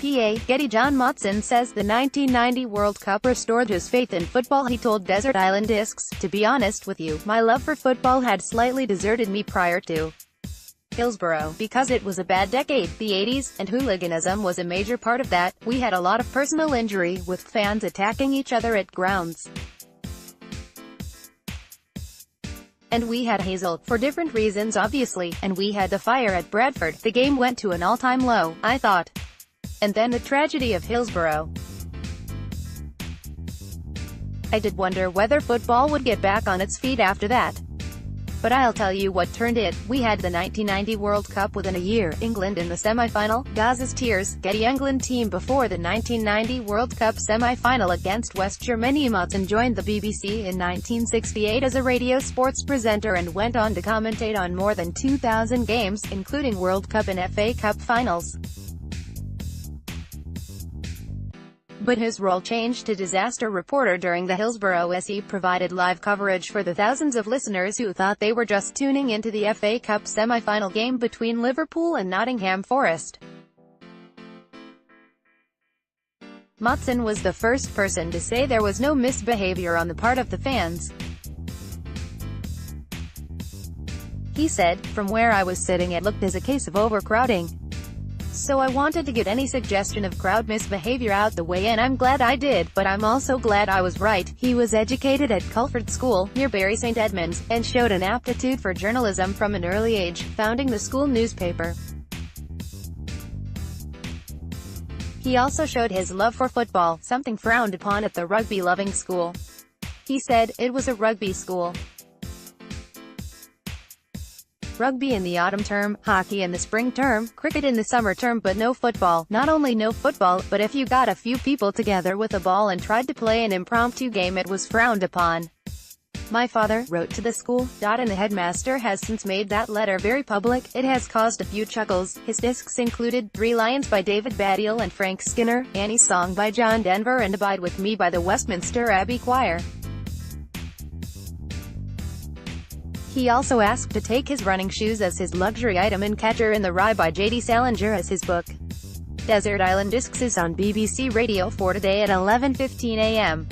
PA, GETTYJohn Motson says the 1990 World Cup restored his faith in football. He told Desert Island Discs, "To be honest with you, my love for football had slightly deserted me prior to Hillsborough, because it was a bad decade, the 80s, and hooliganism was a major part of that. We had a lot of personal injury, with fans attacking each other at grounds. And we had Heysel, for different reasons obviously, and we had the fire at Bradford. The game went to an all-time low, I thought. And then the tragedy of Hillsborough. I did wonder whether football would get back on its feet after that. But I'll tell you what turned it. We had the 1990 World Cup within a year, England in the semi-final, Gaza's tears, Getty England team before the 1990 World Cup semi-final against West Germany. Motson joined the BBC in 1968 as a radio sports presenter and went on to commentate on more than 2,000 games, including World Cup and FA Cup finals. But his role changed to disaster reporter during the Hillsborough as he provided live coverage for the thousands of listeners who thought they were just tuning into the FA Cup semi-final game between Liverpool and Nottingham Forest. Motson was the first person to say there was no misbehavior on the part of the fans. He said, "From where I was sitting it looked as a case of overcrowding. So I wanted to get any suggestion of crowd misbehavior out the way, and I'm glad I did, but I'm also glad I was right." He was educated at Culford School, near Bury St Edmunds, and showed an aptitude for journalism from an early age, founding the school newspaper. He also showed his love for football, something frowned upon at the rugby-loving school. He said, "It was a rugby school. Rugby in the autumn term, hockey in the spring term, cricket in the summer term, but no football. Not only no football, but if you got a few people together with a ball and tried to play an impromptu game, it was frowned upon." My father wrote to the school, and the headmaster has since made that letter very public. It has caused a few chuckles. His discs included 3 Lions by David Baddiel and Frank Skinner, Annie's Song by John Denver, and Abide With Me by the Westminster Abbey Choir. He also asked to take his running shoes as his luxury item and Catcher in the Rye by J.D. Salinger as his book. Desert Island Discs is on BBC Radio 4 today at 11:15 a.m.